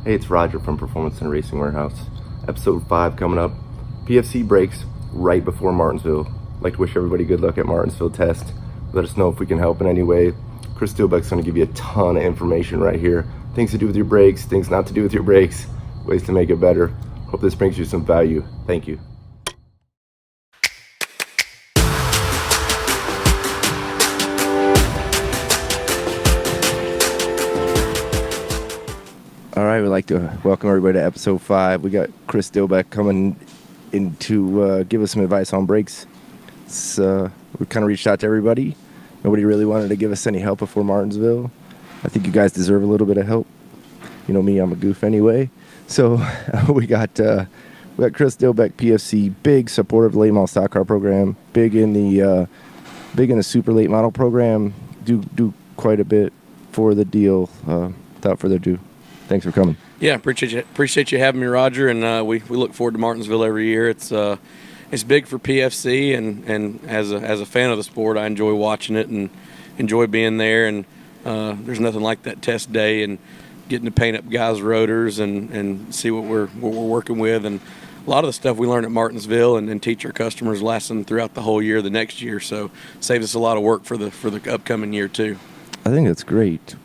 Hey, it's Roger from Performance and Racing Warehouse. Episode 5 coming up. PFC breaks right before Martinsville. I'd like to wish everybody good luck at Martinsville test. Let us know if we can help in any way. Chris Steelbeck's going to give you a ton of information right here. Things to do with your brakes, things not to do with your brakes, ways to make it better. Hope this brings you some value. Thank you. All right, we'd like to welcome everybody to episode 5. We got Chris Steelbeck coming in to give us some advice on brakes. We kind of reached out to everybody. Nobody really wanted to give us any help before Martinsville. I think you guys deserve a little bit of help. You know me, I'm a goof anyway. So we got Chris Steelbeck, PFC, big supporter of the late model stock car program, big in the super late model program. Do quite a bit for the deal. Without further ado, thanks for coming. Yeah, appreciate you having me, Roger. And we look forward to Martinsville every year. It's big for PFC, and as a fan of the sport, I enjoy watching it and enjoy being there. And there's nothing like that test day and getting to paint up guys' rotors and see what we're working with. And a lot of the stuff we learn at Martinsville and teach our customers lasts them throughout the whole year, the next year. So saves us a lot of work for the upcoming year too. I think that's great.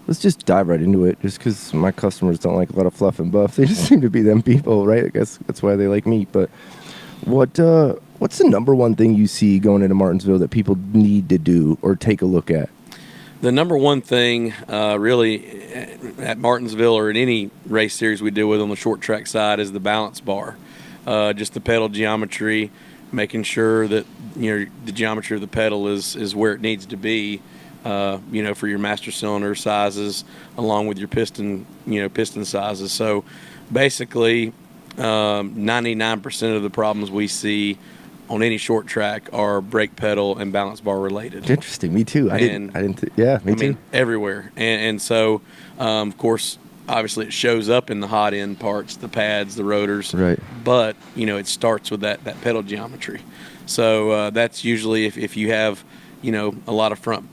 Let's just dive right into it, just because my customers don't like a lot of fluff and buff. They just seem to be them people, right? I guess that's why they like meat. But what's the number one thing you see going into Martinsville that people need to do or take a look at? The number one thing really at Martinsville or in any race series we deal with on the short track side is the balance bar. Just the pedal geometry, making sure that the geometry of the pedal is where it needs to be. For your master cylinder sizes, along with your piston sizes. So basically, 99% of the problems we see on any short track are brake pedal and balance bar related. Interesting. Me too. Me too. Everywhere. And so, of course, obviously it shows up in the hot end parts, the pads, the rotors. Right. But, it starts with that pedal geometry. So that's usually if you have, a lot of front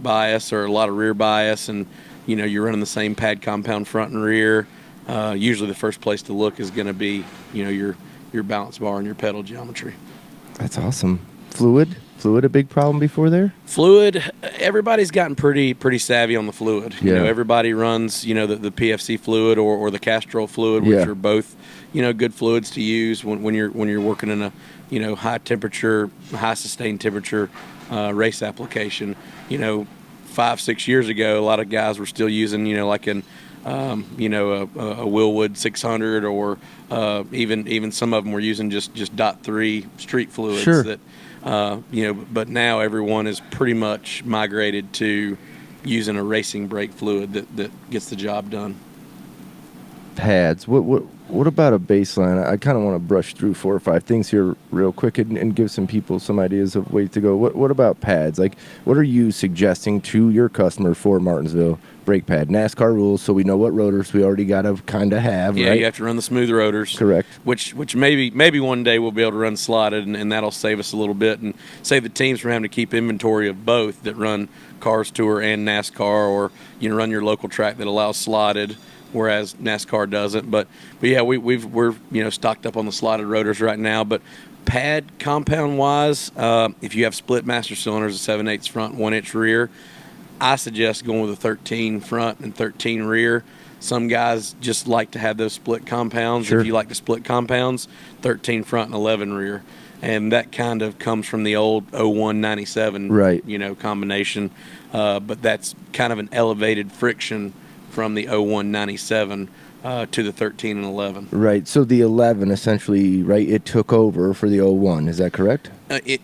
bias or a lot of rear bias, and you're running the same pad compound front and rear, usually the first place to look is going to be your balance bar and your pedal geometry. That's awesome. Fluid a big problem before there? Fluid, everybody's gotten pretty savvy on the fluid. Yeah. Everybody runs the PFC fluid or the Castrol fluid, which are both good fluids to use when you're working in a high temperature, high sustained temperature race application. 5-6 years ago, a lot of guys were still using like a Willwood 600 or even some of them were using just .3 street fluids. Sure. That but now everyone is pretty much migrated to using a racing brake fluid that gets the job done. Pads. What about a baseline? I kind of want to brush through 4 or 5 things here real quick and give some people some ideas of ways to go. What about pads? Like, what are you suggesting to your customer for Martinsville brake pad? NASCAR rules, so we know what rotors we already got to kind of have, yeah, right? You have to run the smooth rotors. Correct. Which maybe one day we'll be able to run slotted, and that'll save us a little bit and save the teams from having to keep inventory of both that run Cars Tour and NASCAR, or run your local track that allows slotted, whereas NASCAR doesn't. But yeah, we're stocked up on the slotted rotors right now. But pad compound wise, if you have split master cylinders, a 7/8 front, 1 inch rear, I suggest going with a 13 front and 13 rear. Some guys just like to have those split compounds. Sure. If you like to split compounds, 13 front and 11 rear. And that kind of comes from the old 01-97 right. Combination. But that's kind of an elevated friction from the 01-97 to the 13 and 11. Right. So the 11 essentially, right, it took over for the 01. Is that correct?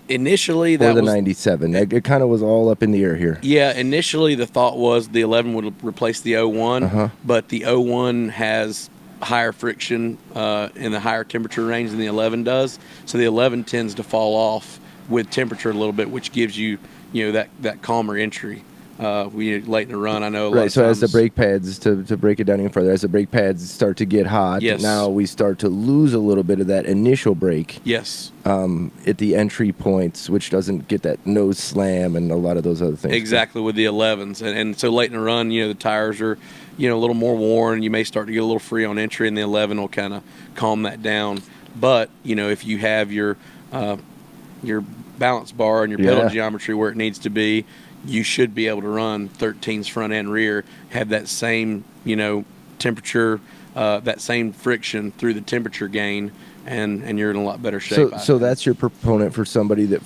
Initially, that or the was 97. It kind of was all up in the air here. Yeah. Initially, the thought was the 11 would replace the 01, but the 01 has higher friction in the higher temperature range than the 11 does. So the 11 tends to fall off with temperature a little bit, which gives you that calmer entry. Late in the run, I know. Right. So as the brake pads, to break it down even further, as the brake pads start to get hot, yes. Now we start to lose a little bit of that initial brake. Yes. At the entry points, which doesn't get that nose slam and a lot of those other things. Exactly, with the 11s, and so late in the run, the tires are a little more worn. You may start to get a little free on entry, and the 11 will kind of calm that down. But if you have your balance bar and your pedal geometry where it needs to be, you should be able to run 13s front and rear, have that same temperature, that same friction through the temperature gain, and you're in a lot better shape. So that's your proponent for somebody that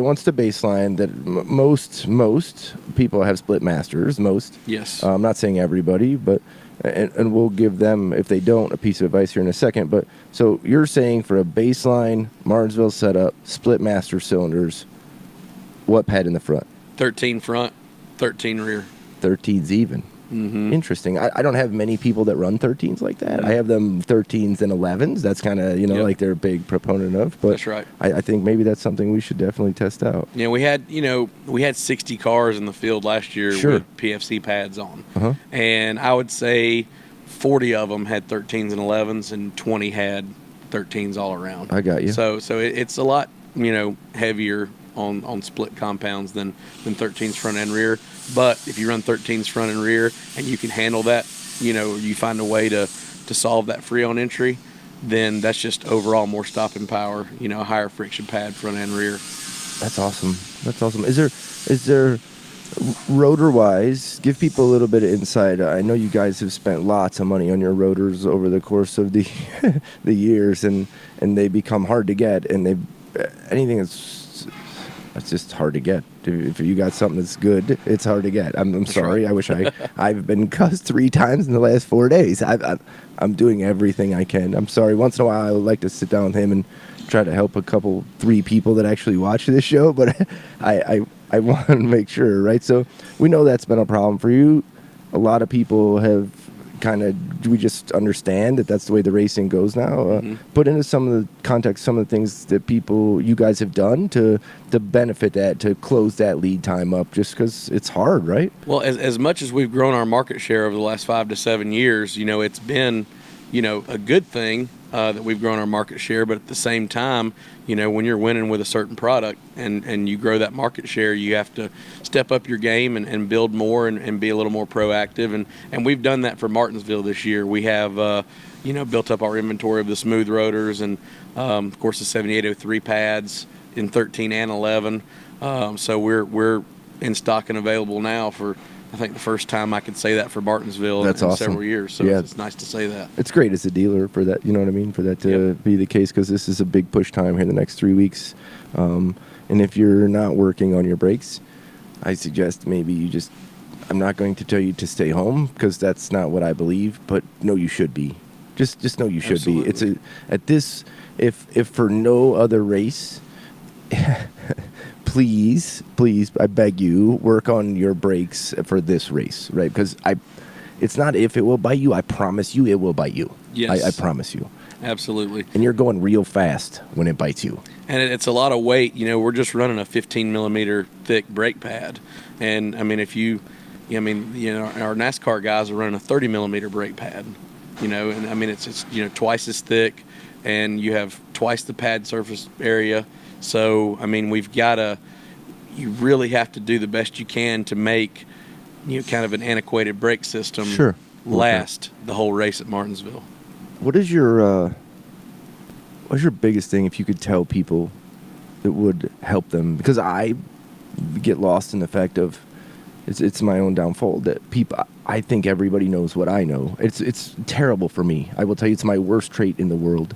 wants to baseline. That most people have split masters. Yes. I'm not saying everybody, but and we'll give them, if they don't, a piece of advice here in a second. But so you're saying for a baseline Martinsville setup, split master cylinders, what pad in the front? 13 front, 13 rear. 13's even. Mm-hmm. Interesting. I don't have many people that run 13s like that. I have them 13s and 11s. That's kind of, like they're a big proponent of. But that's right. I think maybe that's something we should definitely test out. Yeah, we had 60 cars in the field last year with PFC pads on. Uh-huh. And I would say 40 of them had 13s and 11s, and 20 had 13s all around. I got you. So it's a lot, heavier on split compounds than 13s front and rear. But if you run 13s front and rear and you can handle that, you find a way to solve that free on entry, then that's just overall more stopping power, a higher friction pad front and rear. That's awesome. Is there rotor wise, give people a little bit of insight. I know you guys have spent lots of money on your rotors over the course of the the years, and they become hard to get, and anything that's just hard to get. If you got something that's good, it's hard to get. I'm sorry. Right. I wish I've been cussed 3 times in the last 4 days. I'm doing everything I can. I'm sorry. Once in a while, I would like to sit down with him and try to help 3 people that actually watch this show, but I want to make sure, right? So we know that's been a problem for you. A lot of people have we just understand that that's the way the racing goes now. Put into some of the context, some of the things that you guys have done to benefit that, to close that lead time up, just because it's hard, right? Well, as much as we've grown our market share over the last 5 to 7 years, it's been, a good thing that we've grown our market share. But at the same time, when you're winning with a certain product and you grow that market share, you have to step up your game and build more and be a little more proactive. And we've done that for Martinsville this year. We have, built up our inventory of the smooth rotors and, of course, the 7803 pads in 13 and 11. So we're in stock and available now for, I think, the first time I could say that for Martinsville in awesome. Several years. So it's nice to say that. It's great as a dealer for that, you know what I mean, for that to be the case, because this is a big push time here in the next 3 weeks. And if you're not working on your brakes, I suggest maybe I'm not going to tell you to stay home, because that's not what I believe, but no, you should be. Just know you should Absolutely. be. If for no other race, please, I beg you, work on your brakes for this race, right? Because it's not if it will bite you. I promise you, it will bite you. Yes. I promise you. Absolutely. And you're going real fast when it bites you. And it's a lot of weight. We're just running a 15 millimeter thick brake pad. And I mean, our NASCAR guys are running a 30 millimeter brake pad, and I mean, it's twice as thick, and you have twice the pad surface area. So, I mean, you really have to do the best you can to make, kind of an antiquated brake system last the whole race at Martinsville. What's your biggest thing, if you could tell people, that would help them? Because I get lost in the fact of it's my own downfall that I think everybody knows what I know. It's terrible for me. I will tell you, it's my worst trait in the world.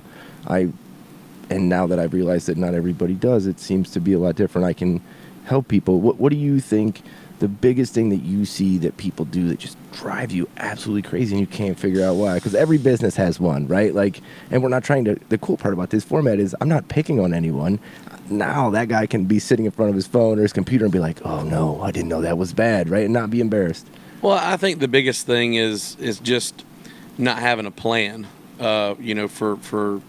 And now that I've realized that not everybody does, it seems to be a lot different. I can help people. What do you think the biggest thing that you see that people do that just drive you absolutely crazy and you can't figure out why? Because every business has one, right? And we're not trying to. The cool part about this format is I'm not picking on anyone. Now that guy can be sitting in front of his phone or his computer and be like, "Oh no, I didn't know that was bad," right? And not be embarrassed. Well, I think the biggest thing is just not having a plan. For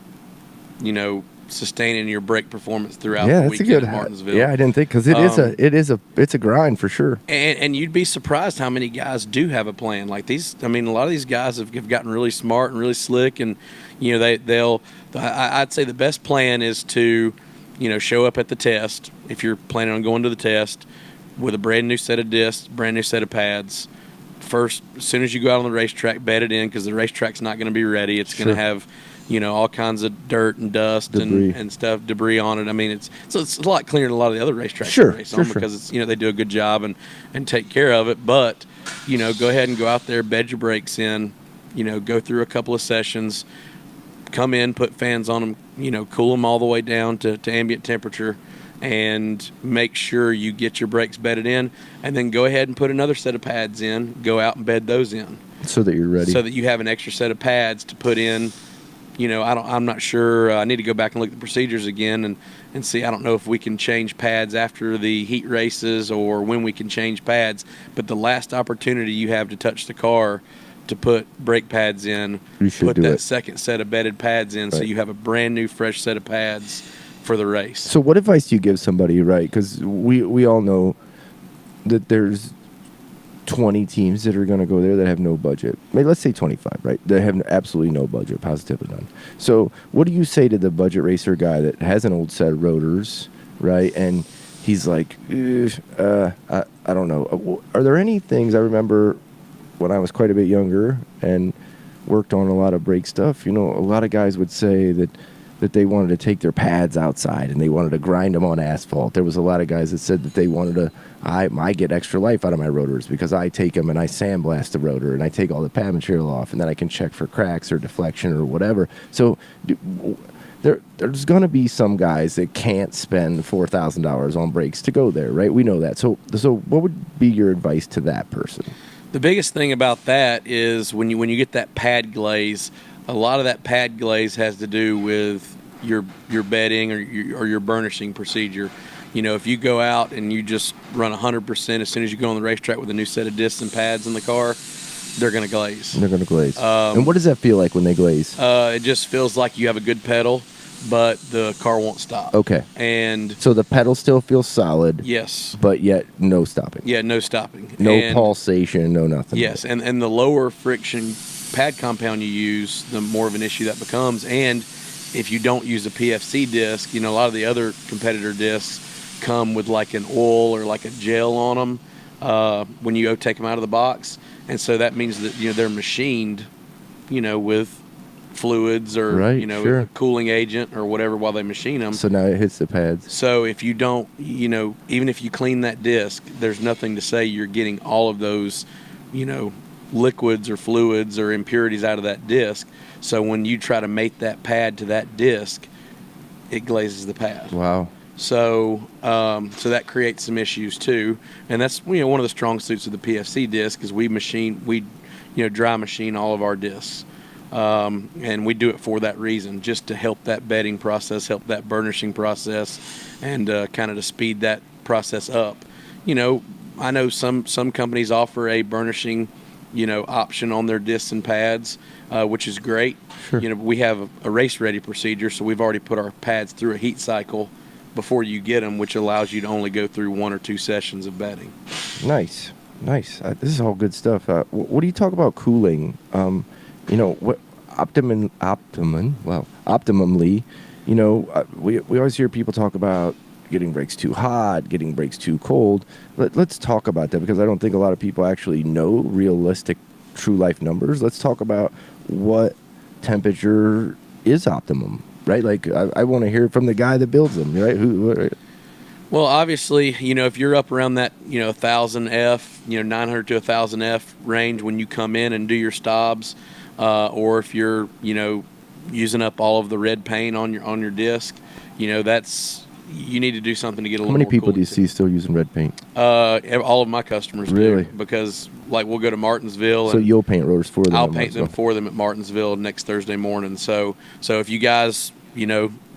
sustaining your brake performance throughout the weekend at Martinsville. Yeah, I didn't think, because it's a grind for sure. And you'd be surprised how many guys do have a plan like these. I mean, a lot of these guys have gotten really smart and really slick, and I'd say the best plan is to show up at the test, if you're planning on going to the test, with a brand new set of discs, brand new set of pads, first, as soon as you go out on the racetrack, bed it in, because the racetrack's not going to be ready. It's going to have, all kinds of dirt and dust and stuff, debris on it. I mean, it's a lot cleaner than a lot of the other racetracks you race on, because it's, they do a good job and take care of it. But, go ahead and go out there, bed your brakes in, go through a couple of sessions, come in, put fans on them, cool them all the way down to ambient temperature, and make sure you get your brakes bedded in, and then go ahead and put another set of pads in, go out and bed those in. So that you're ready. So that you have an extra set of pads to put in. I'm not sure. I need to go back and look at the procedures again and see. I don't know if we can change pads after the heat races or when we can change pads. But the last opportunity you have to touch the car to put brake pads in, put that second set of bedded pads in, so you have a brand new, fresh set of pads for the race. So what advice do you give somebody, right? Because we all know that there's 20 teams that are going to go there that have no budget. Maybe let's say 25, right? They have absolutely no budget, positively none. So what do you say to the budget racer guy that has an old set of rotors, right? And he's like, I don't know. Are there any things, I remember when I was quite a bit younger and worked on a lot of brake stuff, a lot of guys would say that they wanted to take their pads outside and they wanted to grind them on asphalt. There was a lot of guys that said that they wanted to, I get extra life out of my rotors because I take them and I sandblast the rotor and I take all the pad material off, and then I can check for cracks or deflection or whatever. So there's going to be some guys that can't spend $4,000 on brakes to go there, right? We know that. So what would be your advice to that person? The biggest thing about that is when you get that pad glaze, a lot of that pad glaze has to do with your bedding or your burnishing procedure. If you go out and you just run 100% as soon as you go on the racetrack with a new set of discs and pads in the car, they're going to glaze. They're going to glaze. And what does that feel like when they glaze? It just feels like you have a good pedal, but the car won't stop. Okay. And so the pedal still feels solid. Yes. But yet no stopping. Yeah, no stopping. No pulsation, no nothing. Yes, and the lower friction pad compound you use, the more of an issue that becomes. And if you don't use a PFC disc, a lot of the other competitor discs come with like an oil or like a gel on them when you go take them out of the box. And so that means that they're machined, with fluids or a cooling agent or whatever while they machine them. So now it hits the pads. So if you don't, even if you clean that disc, there's nothing to say you're getting all of those, liquids or fluids or impurities out of that disc. So when you try to mate that pad to that disc, it glazes the pad. Wow. So that creates some issues too, and that's one of the strong suits of the PFC disc is we dry machine all of our discs, and we do it for that reason, just to help that bedding process, help that burnishing process, and kind of to speed that process up. I know some companies offer a burnishing option on their discs and pads, which is great. Sure. We have a race ready procedure, so we've already put our pads through a heat cycle before you get them, which allows you to only go through 1 or 2 sessions of bedding. Nice. This is all good stuff. What do you talk about cooling? What optimally, we always hear people talk about getting brakes too hot, getting brakes too cold. Let's talk about that, because I don't think a lot of people actually know realistic true life numbers. Let's talk about what temperature is optimum, right? Like I want to hear from the guy that builds them, right? Well, obviously, if you're up around that, 1,000 F, 900 to 1,000 F range when you come in and do your stobs, or if you're, using up all of the red paint on your disc, you need to do something to get a little more. How many people do you see still using red paint? All of my customers really do, because we'll go to Martinsville. So you'll paint rotors for them? I'll paint them for them at Martinsville next Thursday morning. So if you guys,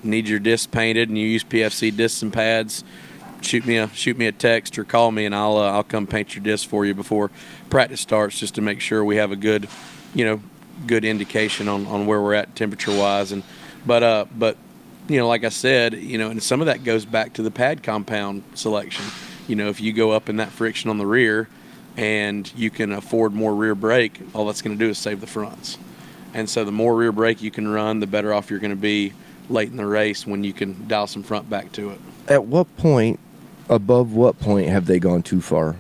need your discs painted and you use PFC discs and pads, shoot me a text or call me, and I'll come paint your discs for you before practice starts, just to make sure we have a good indication on where we're at temperature wise. And but like I said, and some of that goes back to the pad compound selection. If you go up in that friction on the rear and you can afford more rear brake, all that's going to do is save the fronts. And so the more rear brake you can run, the better off you're going to be late in the race when you can dial some front back to it. At what point, above what point, have they gone too far?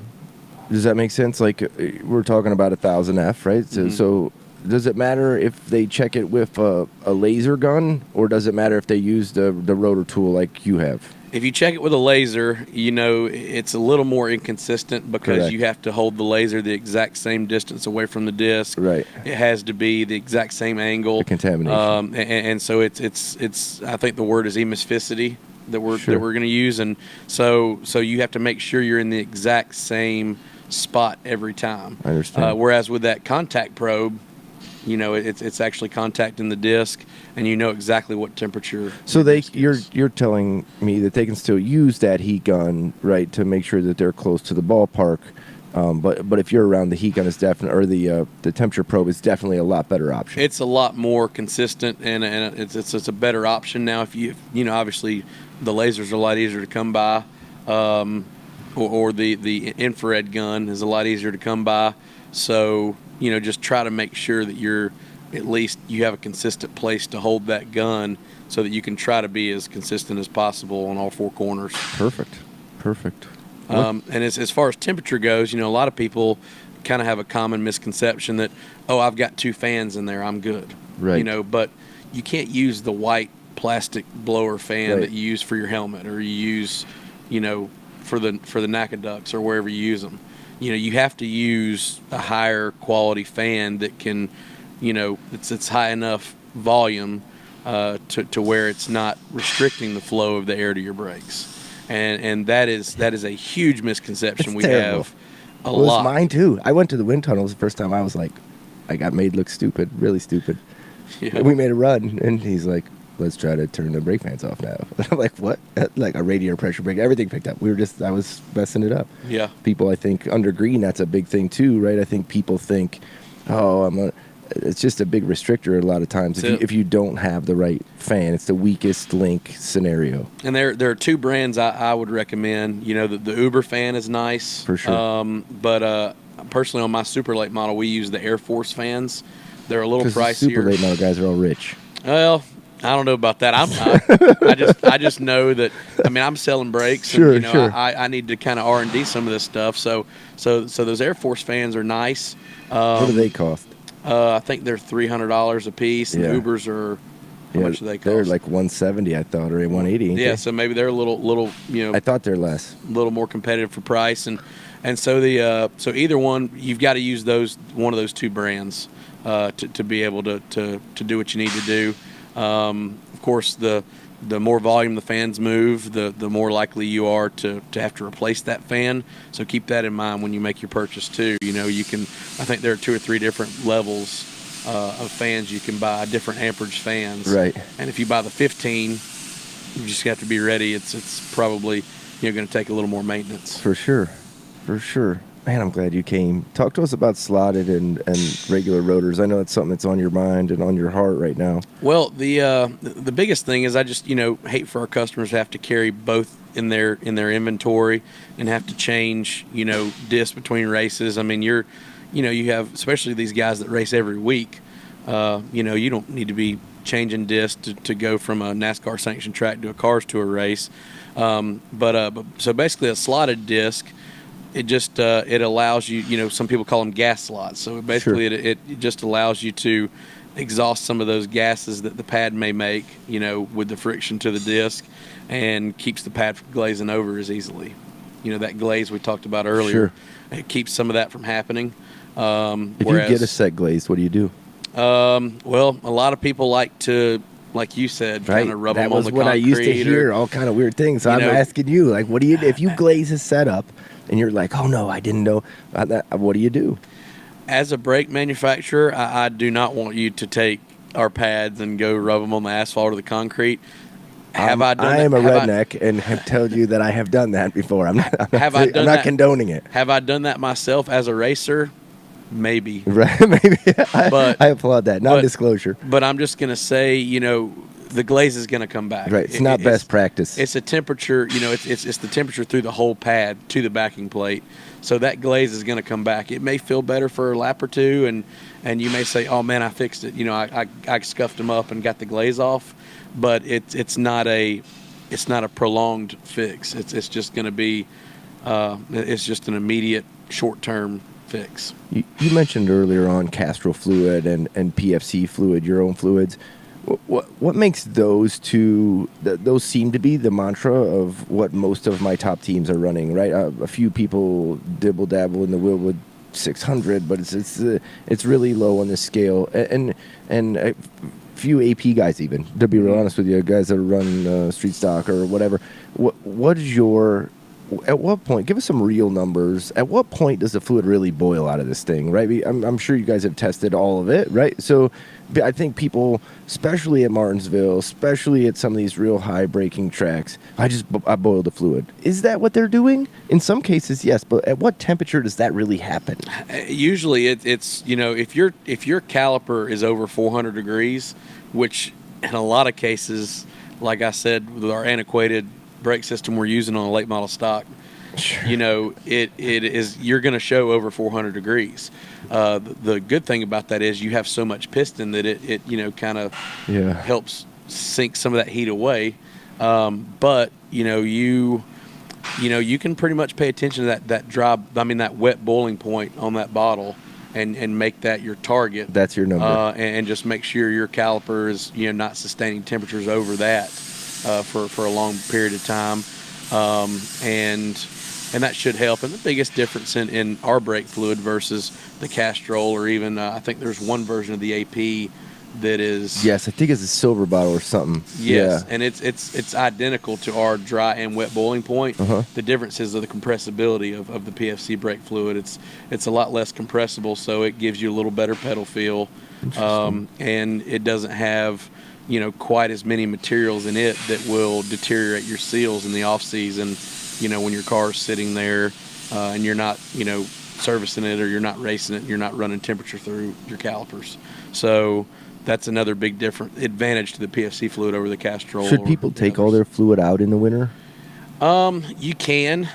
Does that make sense? Like we're talking about 1000F, right? So does it matter if they check it with a laser gun, or does it matter if they use the rotor tool like you have? If you check it with a laser, it's a little more inconsistent because Correct. you have to hold the laser the exact same distance away from the disc. Right. It has to be the exact same angle. The contamination. And so it's I think the word is emisficity that we're Sure. going to use, and so you have to make sure you're in the exact same spot every time. I understand. Whereas with that contact probe, it's actually contacting the disc, and you know exactly what temperature. So you're telling me that they can still use that heat gun, right, to make sure that they're close to the ballpark. But if you're around, the heat gun is definitely, or the temperature probe is definitely a lot better option. It's a lot more consistent, and it's a better option now. If obviously the lasers are a lot easier to come by, or the infrared gun is a lot easier to come by. So just try to make sure that you have a consistent place to hold that gun, so that you can try to be as consistent as possible on all four corners. Perfect. And as far as temperature goes, a lot of people kind of have a common misconception that, I've got 2 fans in there, I'm good. Right. But you can't use the white plastic blower fan Right. that you use for your helmet, or you use, for the NACA ducts or wherever you use them. You have to use a higher quality fan that can, it's high enough volume to where it's not restricting the flow of the air to your brakes. And that is a huge misconception we terrible. have a Well, lot. it's mine too. I went to the wind tunnels the first time. I was like, I got made look stupid, really stupid. Yeah. We made a run, and he's like, let's try to turn the brake fans off now. I'm like, what? Like a radiator pressure brake, everything picked up. I was messing it up. Yeah. People, I think, under green, that's a big thing too, right? I think people think, it's just a big restrictor a lot of times. If you don't have the right fan, it's the weakest link scenario. And there are 2 brands I would recommend. The Uber fan is nice. For sure. But personally, on my Super Late model, we use the Air Force fans. They're a little Because pricier. the super late model guys are all rich. Well, I don't know about that. I'm not. I just know that. I'm selling brakes. Sure, and, sure. I need to kind of R&D some of this stuff. So those Air Force fans are nice. What do they cost? I think they're $300 a piece. And Yeah. Ubers are. How much do they cost? They're like 170, I thought, or 180. ain't Yeah, they? so maybe they're a little. I thought they're less. A little more competitive for price, and so so either one, you've got to use one of those 2 brands to be able to do what you need to do. Of course, the more volume the fans move, the more likely you are to have to replace that fan. So keep that in mind when you make your purchase too. You can. I think there are 2 or 3 different levels of fans you can buy, different amperage fans. Right. And if you buy the 15, you just have to be ready. It's probably going to take a little more maintenance. For sure. Man, I'm glad you came. Talk to us about slotted and regular rotors. I know it's something that's on your mind and on your heart right now. Well, the biggest thing is I just hate for our customers to have to carry both in their inventory and have to change discs between races. You have, especially these guys that race every week. You don't need to be changing discs to go from a NASCAR sanctioned track to a Cars Tour race. But so basically a slotted disc. It just it allows you, some people call them gas slots. So basically Sure. it just allows you to exhaust some of those gases that the pad may make, with the friction to the disc, and keeps the pad from glazing over as easily. That glaze we talked about earlier. Sure. It keeps some of that from happening. If you get a set glazed, what do you do? Well, a lot of people like to, like you said, kind of rub them on the concrete. That was what I used to hear, all kind of weird things. So I'm asking you, like, what do you, if you glaze a setup and you're like, oh no, I didn't know, what do you do? As a brake manufacturer, I do not want you to take our pads and go rub them on the asphalt or the concrete. I am a redneck and have told you that I have done that before. I'm not condoning it. Have I done that myself as a racer? Maybe. Right, maybe. I applaud that. Non-disclosure. But I'm just going to say, the glaze is going to come back. Right. It's not best practice. It's a temperature, it's the temperature through the whole pad to the backing plate. So that glaze is going to come back. It may feel better for a lap or two, and you may say, oh man, I fixed it. I scuffed them up and got the glaze off. But it's not a prolonged fix. It's just going to be it's just an immediate short-term fix. You mentioned earlier on Castrol fluid and PFC fluid, your own fluids. What makes those two? Those seem to be the mantra of what most of my top teams are running, right? A few people dibble dabble in the Wilwood 600, but it's really low on the scale, and a few AP guys even. To be real honest with you, guys that run street stock or whatever. What is your At what point, give us some real numbers, at what point does the fluid really boil out of this thing, right? I'm sure you guys have tested all of it, right? So I think people, especially at Martinsville, especially at some of these real high braking tracks, I boiled the fluid. Is that what they're doing? In some cases, yes, but at what temperature does that really happen? Usually it's, if your caliper is over 400 degrees, which in a lot of cases, like I said, with our antiquated brake system we're using on a late model stock, Sure. it is, you're going to show over 400 degrees. The good thing about that is you have so much piston that it kind of helps sink some of that heat away. But you can pretty much pay attention to that wet boiling point on that bottle and make that your target. That's your number. And just make sure your caliper is not sustaining temperatures over that for a long period of time, and that should help. And the biggest difference in our brake fluid versus the Castrol, or even I think there's one version of the AP that is, yes, I think it's a silver bottle or something. Yes, yeah. and it's identical to our dry and wet boiling point. Uh-huh. The difference is the compressibility of the PFC brake fluid. It's a lot less compressible, so it gives you a little better pedal feel, and it doesn't have quite as many materials in it that will deteriorate your seals in the off season. When your car's sitting there and you're not servicing it, or you're not racing it, and you're not running temperature through your calipers. So that's another big different advantage to the PFC fluid over the Castrol. Should people take all their fluid out in the winter? You can,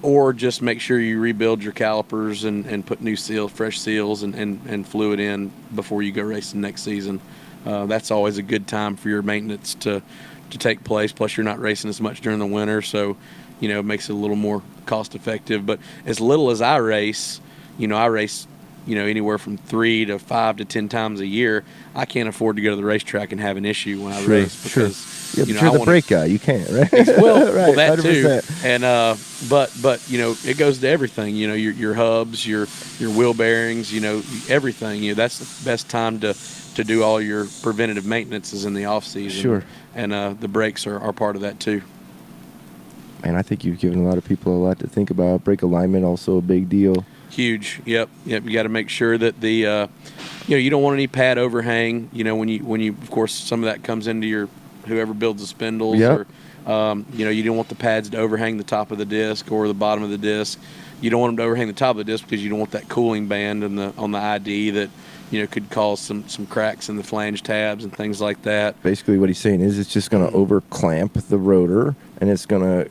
or just make sure you rebuild your calipers and put new fresh seals and fluid in before you go racing next season. That's always a good time for your maintenance to take place. Plus, you're not racing as much during the winter, so it makes it a little more cost effective. But as little as I race, anywhere from 3 to 5 to 10 times a year, I can't afford to go to the racetrack and have an issue when I race, because but you're the brake guy. You can't, right? Well, right, that 100%. too. And but it goes to everything. Your hubs, your wheel bearings, everything. That's the best time to do all your preventative maintenance is in the off season. Sure. And the brakes are part of that too. Man, I think you've given a lot of people a lot to think about. Brake alignment, also a big deal. Huge. Yep. You got to make sure that the you don't want any pad overhang. When you of course some of that comes into your whoever builds the spindles. Yep. Or you don't want the pads to overhang the top of the disc or the bottom of the disc. You don't want them to overhang the top of the disc because you don't want that cooling band on the ID that could cause some cracks in the flange tabs and things like that. Basically what he's saying is it's just going to over clamp the rotor, and it's going to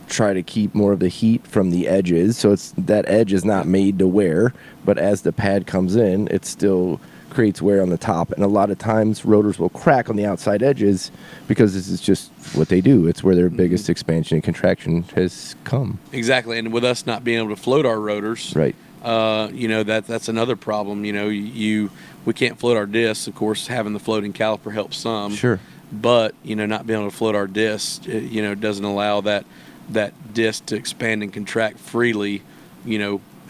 try to keep more of the heat from the edges. So that edge is not made to wear, but as the pad comes in, it still creates wear on the top. And a lot of times rotors will crack on the outside edges because this is just what they do. It's where their biggest expansion and contraction has come. Exactly. And with us not being able to float our rotors, right. That's another problem. We can't float our discs. Of course, having the floating caliper helps some. Sure. But not being able to float our discs, doesn't allow that disc to expand and contract freely,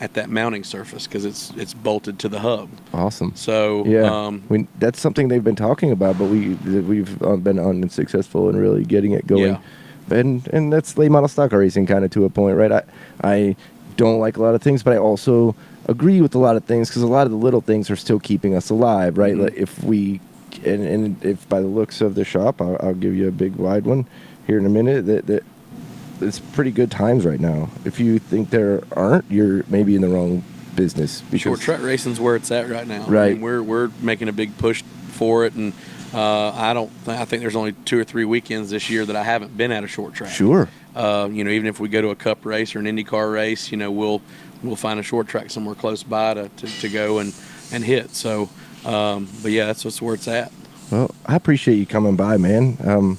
at that mounting surface, because it's bolted to the hub. Awesome. So yeah, that's something they've been talking about, but we've been unsuccessful in really getting it going. Yeah. And that's late model stock racing kind of to a point, right? I don't like a lot of things, but I also agree with a lot of things, because a lot of the little things are still keeping us alive, right? Mm-hmm. Like if by the looks of the shop, I'll give you a big wide one here in a minute, that it's pretty good times right now. If you think there aren't, you're maybe in the wrong business. Short track racing's where it's at right now. Right. I mean, we're making a big push for it, and I think there's only 2 or 3 weekends this year that I haven't been at a short track. Sure. Even if we go to a cup race or an IndyCar race, we'll find a short track somewhere close by to go and hit. So, but yeah, that's where it's at. Well, I appreciate you coming by, man.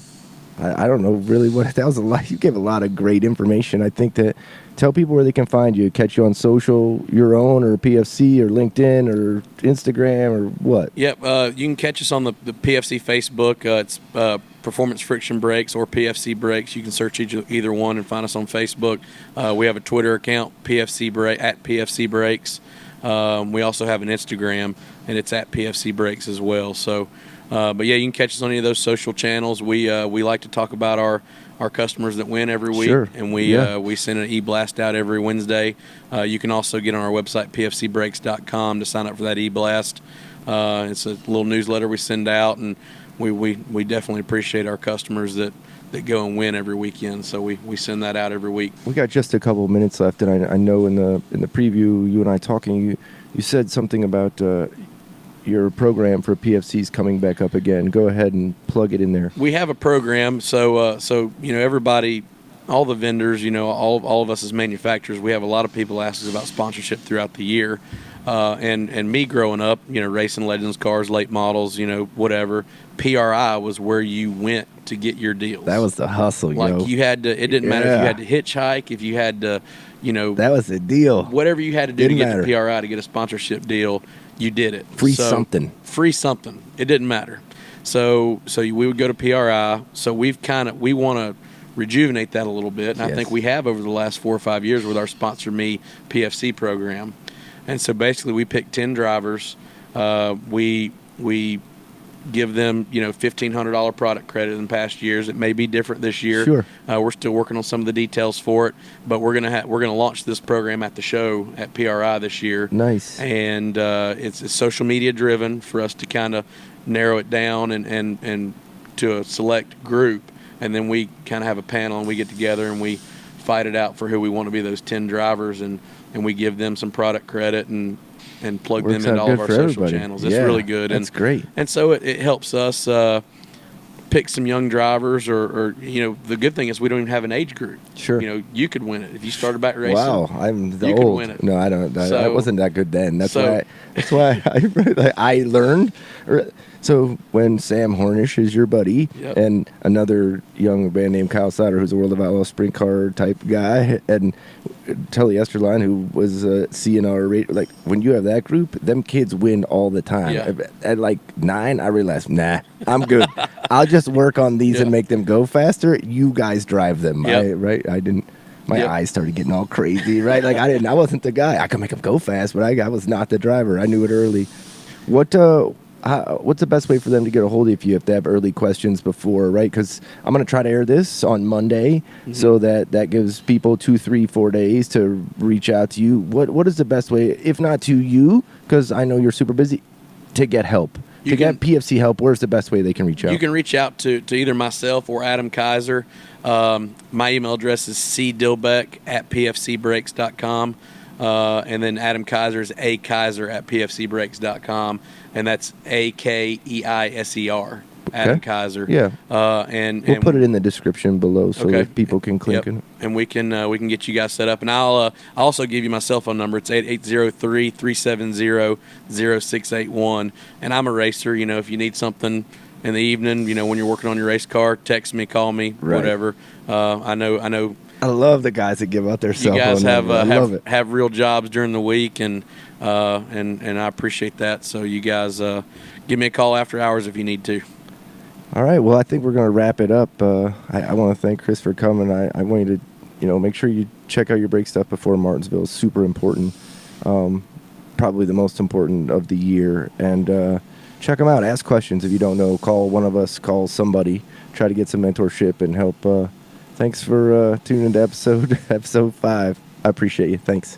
I don't know really what that was. A lot. You gave a lot of great information. I think that tell people where they can find you, catch you on social, your own, or PFC, or LinkedIn, or Instagram, or what. Yep, you can catch us on the PFC Facebook. It's Performance Friction Brakes or PFC Brakes. You can search either one and find us on Facebook. We have a Twitter account, at PFC Brakes. We also have an Instagram, and it's at PFC Brakes as well. So, but yeah, you can catch us on any of those social channels. We like to talk about our customers that win every week, Sure. and we send an e-blast out every Wednesday. You can also get on our website, pfcbrakes.com, to sign up for that e-blast. It's a little newsletter we send out, and we definitely appreciate our customers that go and win every weekend. So we send that out every week. We got just a couple of minutes left, and I know in the preview, you and I talking, you said something about your program for PFC's coming back up again. Go ahead and plug it in there. We have a program, so everybody, all the vendors, all of us as manufacturers, we have a lot of people ask us about sponsorship throughout the year. And me growing up, racing Legends cars, late models, whatever, PRI was where you went to get your deals. That was the hustle, you had to. It didn't matter if you had to hitchhike, if you had to, that was the deal. Whatever you had to do to get the PRI to get a sponsorship deal, you did it. Free something. It didn't matter. So we would go to PRI. So we want to rejuvenate that a little bit, and I think we have over the last 4 or 5 years with our Sponsor Me PFC program. And so basically, we pick 10 drivers. We give them, $1,500 product credit in past years. It may be different this year. Sure. We're still working on some of the details for it, but we're gonna launch this program at the show at PRI this year. Nice. And it's social media driven for us to kind of narrow it down and to a select group, and then we kind of have a panel and we get together and we fight it out for who we want to be those 10 drivers, and we give them some product credit and plug them into all of our social channels. It's really good. That's great. And so it helps us pick some young drivers, or the good thing is we don't even have an age group. Sure. You could win it if you started back racing. Wow, I'm the you old. Could win it. No, I don't. I wasn't that good then. That's why I I learned. So when Sam Hornish is your buddy, and another young man named Kyle Sauter, who's a World of Outlaw sprint car type guy, and Tully Esterline, who was a CNR rater, like when you have that group, them kids win all the time. Yeah. At like 9, I realized, nah, I'm good. I'll just work on these and make them go faster. You guys drive them, right? I didn't. My eyes started getting all crazy, right? Like I wasn't the guy. I could make them go fast, but I was not the driver. I knew it early. What's the best way for them to get a hold of you if they have early questions before, right? Because I'm going to try to air this on Monday, so that gives people 2, 3, 4 days to reach out to you. What is the best way, if not to you, because I know you're super busy, to get help? Get PFC help, where's the best way they can reach out? You can reach out to either myself or Adam Kaiser. My email address is cdilbeck@pfcbrakes.com. And then Adam Kaiser is akaiser@pfcbrakes.com, and that's AKEISER. Adam Kaiser. Yeah. And we'll put it in the description below so that people can click it. And we can get you guys set up. And I'll also give you my cell phone number. It's 8803-370-0681. And I'm a racer. If you need something in the evening, when you're working on your race car, text me, call me, whatever. I know. I love the guys that give out their cell phone. You guys have real jobs during the week, and I appreciate that. So you guys give me a call after hours if you need to. All right. Well, I think we're going to wrap it up. I want to thank Chris for coming. I want you to, make sure you check out your brake stuff before Martinsville. It's super important. Probably the most important of the year. And check them out. Ask questions if you don't know. Call one of us. Call somebody. Try to get some mentorship and help. Thanks for tuning into episode 5. I appreciate you. Thanks.